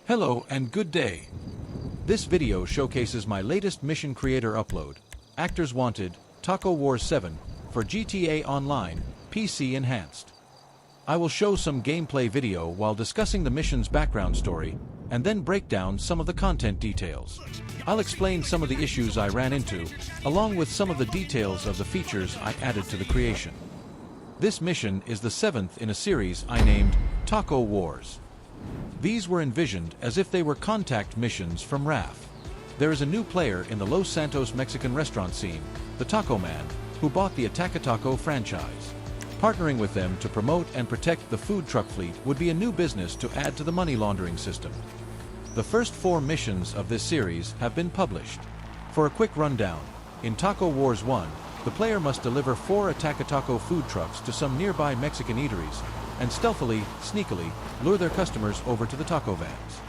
Hello and good day. This video showcases my latest mission creator upload, Actors Wanted, Taco Wars 7, for GTA Online, PC Enhanced. I will show some gameplay video while discussing the mission's background story, and then break down some of the content details. I'll explain some of the issues I ran into, along with some of the details of the features I added to the creation. This mission is the 7th in a series I named Taco Wars. These were envisioned as if they were contact missions from RAF. There is a new player in the Los Santos Mexican restaurant scene, the Taco Man, who bought the Attack Taco franchise. Partnering with them to promote and protect the food truck fleet would be a new business to add to the money laundering system. The first 4 missions of this series have been published. For a quick rundown, in Taco Wars 1, the player must deliver 4 Attack Taco food trucks to some nearby Mexican eateries, and stealthily, sneakily, lure their customers over to the taco vans.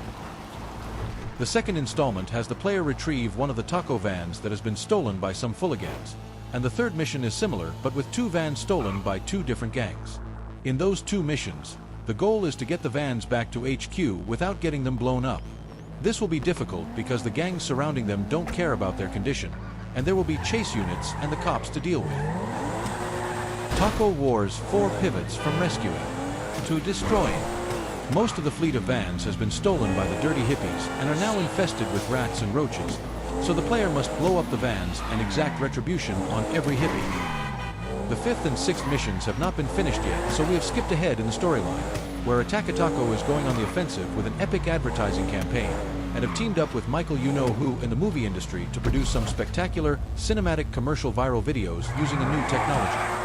The second installment has the player retrieve one of the taco vans that has been stolen by some hooligans, and the third mission is similar but with 2 vans stolen by 2 different gangs. In those 2 missions, the goal is to get the vans back to HQ without getting them blown up. This will be difficult because the gangs surrounding them don't care about their condition, and there will be chase units and the cops to deal with. Taco Wars 4 pivots from rescuing to destroying. Most of the fleet of vans has been stolen by the dirty hippies and are now infested with rats and roaches, so the player must blow up the vans and exact retribution on every hippie. The 5th and 6th missions have not been finished yet, so we have skipped ahead in the storyline, where Attack Taco is going on the offensive with an epic advertising campaign, and have teamed up with Michael you-know-who in the movie industry to produce some spectacular, cinematic commercial viral videos using a new technology.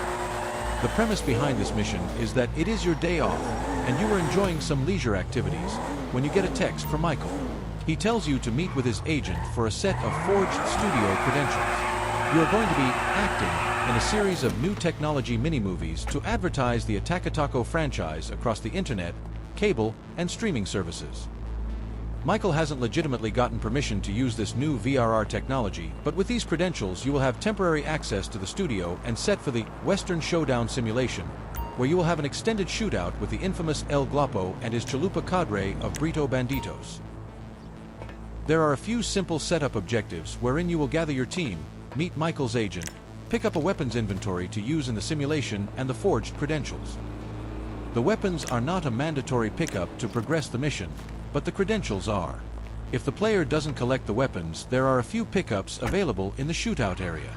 The premise behind this mission is that it is your day off, and you are enjoying some leisure activities, when you get a text from Michael. He tells you to meet with his agent for a set of forged studio credentials. You are going to be acting in a series of new technology mini-movies to advertise the Attack Taco franchise across the internet, cable, and streaming services. Michael hasn't legitimately gotten permission to use this new VRR technology, but with these credentials you will have temporary access to the studio and set for the Western Showdown simulation, where you will have an extended shootout with the infamous El Guapo and his chalupa cadre of Brito Banditos. There are a few simple setup objectives wherein you will gather your team, meet Michael's agent, pick up a weapons inventory to use in the simulation and the forged credentials. The weapons are not a mandatory pickup to progress the mission, but the credentials are. If the player doesn't collect the weapons, there are a few pickups available in the shootout area.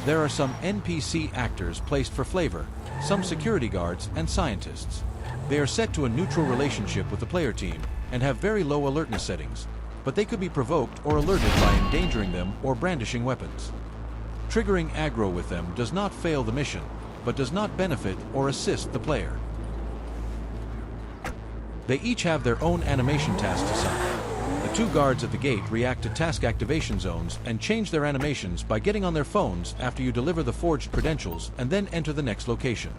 There are some NPC actors placed for flavor, some security guards and scientists. They are set to a neutral relationship with the player team and have very low alertness settings, but they could be provoked or alerted by endangering them or brandishing weapons. Triggering aggro with them does not fail the mission, but does not benefit or assist the player. They each have their own animation tasks assigned. The 2 guards at the gate react to task activation zones and change their animations by getting on their phones after you deliver the forged credentials and then enter the next location.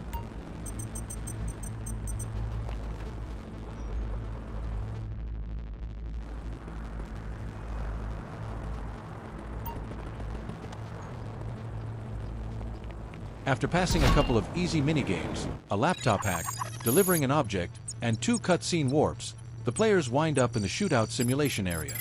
After passing a couple of easy minigames, a laptop hack, delivering an object, and 2 cutscene warps, the players wind up in the shootout simulation area.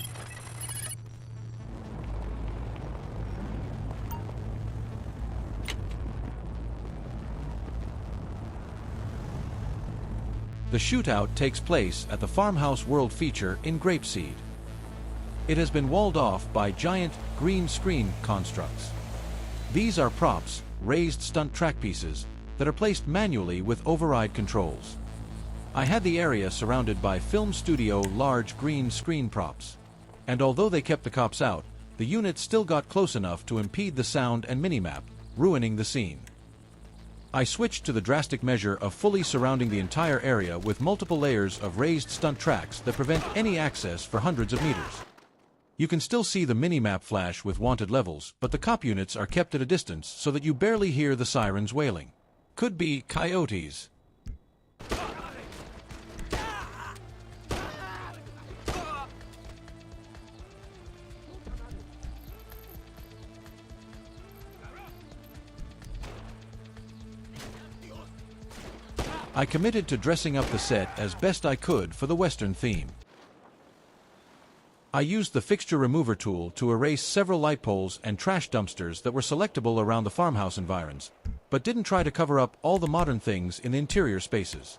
The shootout takes place at the Farmhouse World feature in Grapeseed. It has been walled off by giant, green screen constructs. These are props, raised stunt track pieces, that are placed manually with override controls. I had the area surrounded by film studio large green screen props. And although they kept the cops out, the units still got close enough to impede the sound and minimap, ruining the scene. I switched to the drastic measure of fully surrounding the entire area with multiple layers of raised stunt tracks that prevent any access for hundreds of meters. You can still see the minimap flash with wanted levels, but the cop units are kept at a distance so that you barely hear the sirens wailing. Could be coyotes. I committed to dressing up the set as best I could for the Western theme. I used the fixture remover tool to erase several light poles and trash dumpsters that were selectable around the farmhouse environs, but didn't try to cover up all the modern things in the interior spaces.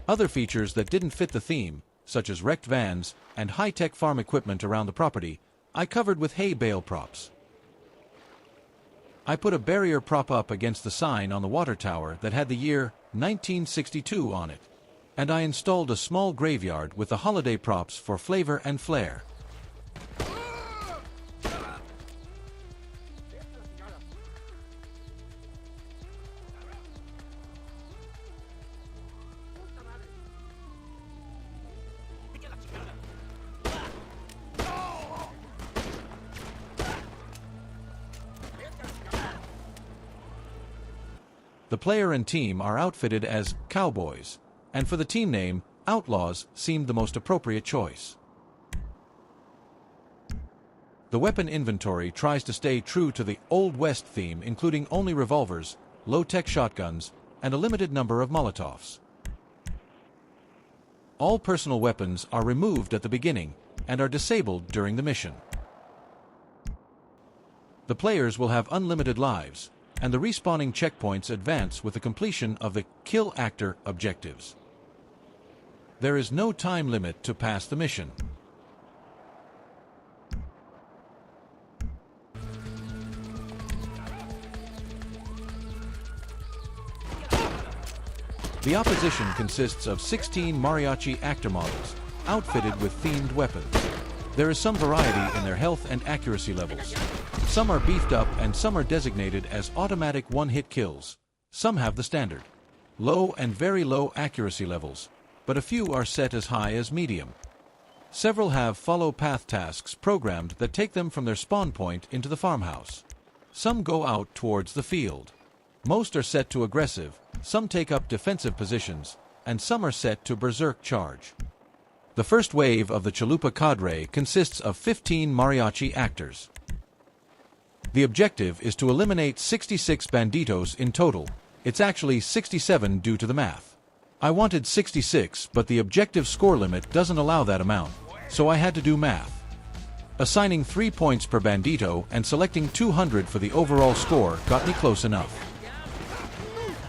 Other features that didn't fit the theme, such as wrecked vans and high-tech farm equipment around the property, I covered with hay bale props. I put a barrier prop up against the sign on the water tower that had the year 1962 on it, and I installed a small graveyard with the holiday props for flavor and flair. The player and team are outfitted as cowboys, and for the team name, Outlaws seemed the most appropriate choice. The weapon inventory tries to stay true to the Old West theme, including only revolvers, low-tech shotguns, and a limited number of Molotovs. All personal weapons are removed at the beginning and are disabled during the mission. The players will have unlimited lives, and the respawning checkpoints advance with the completion of the Kill Actor objectives. There is no time limit to pass the mission. The opposition consists of 16 mariachi actor models, outfitted with themed weapons. There is some variety in their health and accuracy levels. Some are beefed up and some are designated as automatic one-hit kills. Some have the standard low and very low accuracy levels, but a few are set as high as medium. Several have follow path tasks programmed that take them from their spawn point into the farmhouse. Some go out towards the field. Most are set to aggressive, some take up defensive positions, and some are set to berserk charge. The first wave of the Chalupa cadre consists of 15 mariachi actors. The objective is to eliminate 66 banditos in total. It's actually 67 due to the math. I wanted 66, but the objective score limit doesn't allow that amount, so I had to do math. Assigning 3 points per bandito and selecting 200 for the overall score got me close enough.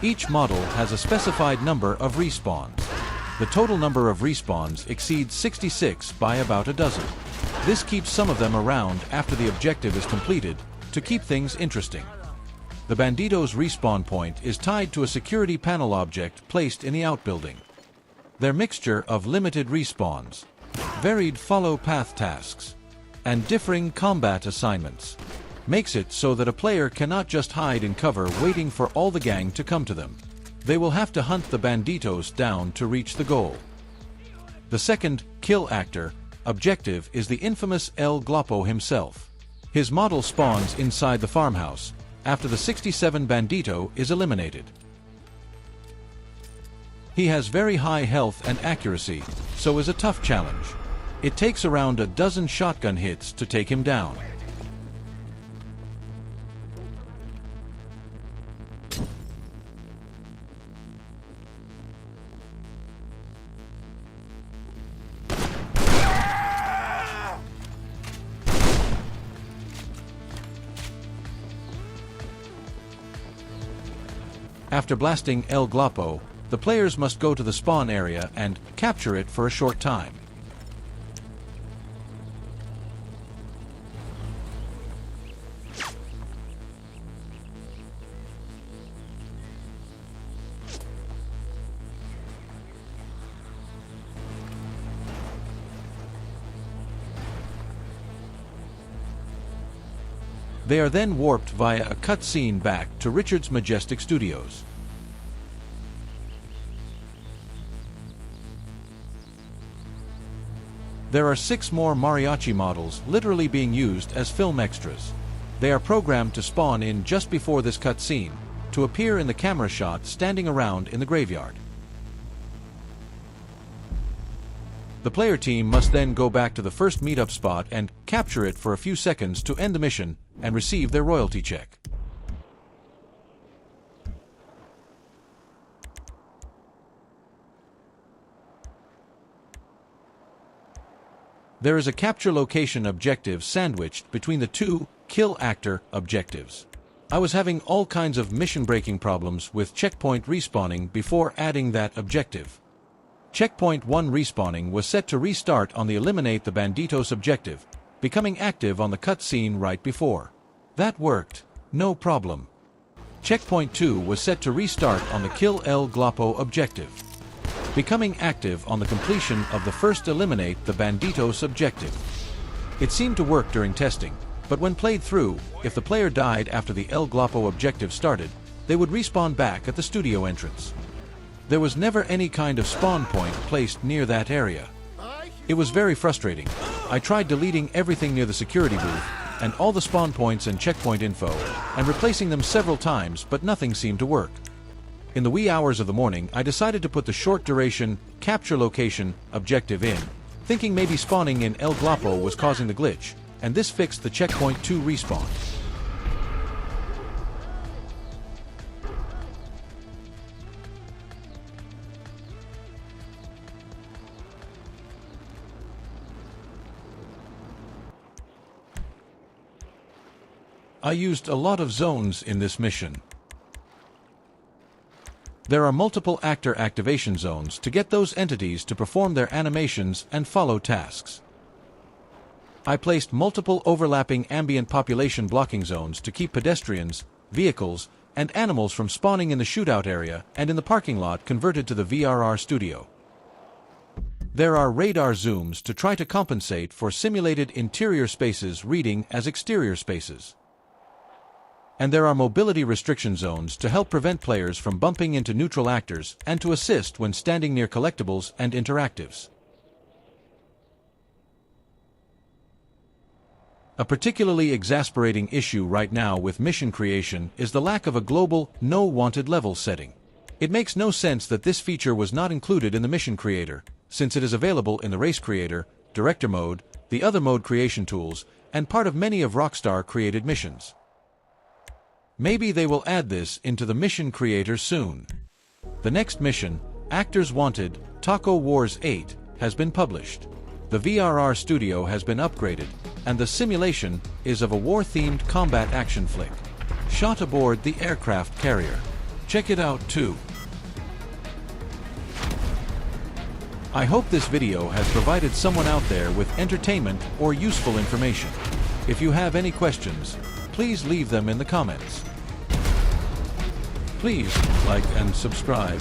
Each model has a specified number of respawns. The total number of respawns exceeds 66 by about a dozen. This keeps some of them around after the objective is completed, to keep things interesting. The bandito's respawn point is tied to a security panel object placed in the outbuilding. Their mixture of limited respawns, varied follow path tasks, and differing combat assignments makes it so that a player cannot just hide in cover waiting for all the gang to come to them. They will have to hunt the banditos down to reach the goal. The second Kill Actor objective is the infamous El Glopo himself. His model spawns inside the farmhouse after the 67 bandito is eliminated. He has very high health and accuracy, so is a tough challenge. It takes around a dozen shotgun hits to take him down. After blasting El Glopo, the players must go to the spawn area and capture it for a short time. They are then warped via a cutscene back to Richard's majestic studios. There are 6 more mariachi models literally being used as film extras. They are programmed to spawn in just before this cutscene, to appear in the camera shot standing around in the graveyard. The player team must then go back to the first meetup spot and capture it for a few seconds to end the mission and receive their royalty check. There is a capture location objective sandwiched between the two kill actor objectives. I was having all kinds of mission-breaking problems with checkpoint respawning before adding that objective. Checkpoint 1 respawning was set to restart on the Eliminate the Banditos objective, becoming active on the cutscene right before. That worked, no problem. Checkpoint 2 was set to restart on the Kill El Glopo objective, becoming active on the completion of the first Eliminate the Banditos objective. It seemed to work during testing, but when played through, if the player died after the El Glopo objective started, they would respawn back at the studio entrance. There was never any kind of spawn point placed near that area. It was very frustrating. I tried deleting everything near the security booth, and all the spawn points and checkpoint info, and replacing them several times, but nothing seemed to work. In the wee hours of the morning, I decided to put the short duration capture location objective in, thinking maybe spawning in El Glopo was causing the glitch, and this fixed the checkpoint 2 respawn. I used a lot of zones in this mission. There are multiple actor activation zones to get those entities to perform their animations and follow tasks. I placed multiple overlapping ambient population blocking zones to keep pedestrians, vehicles, and animals from spawning in the shootout area and in the parking lot converted to the VRR studio. There are radar zooms to try to compensate for simulated interior spaces reading as exterior spaces. And there are mobility restriction zones to help prevent players from bumping into neutral actors and to assist when standing near collectibles and interactives. A particularly exasperating issue right now with mission creation is the lack of a global No Wanted level setting. It makes no sense that this feature was not included in the mission creator, since it is available in the race creator, director mode, the other mode creation tools, and part of many of Rockstar created missions. Maybe they will add this into the mission creator soon. The next mission, Actors Wanted, Taco Wars 8, has been published. The VRR studio has been upgraded, and the simulation is of a war-themed combat action flick, shot aboard the aircraft carrier. Check it out too. I hope this video has provided someone out there with entertainment or useful information. If you have any questions, please leave them in the comments. Please like and subscribe.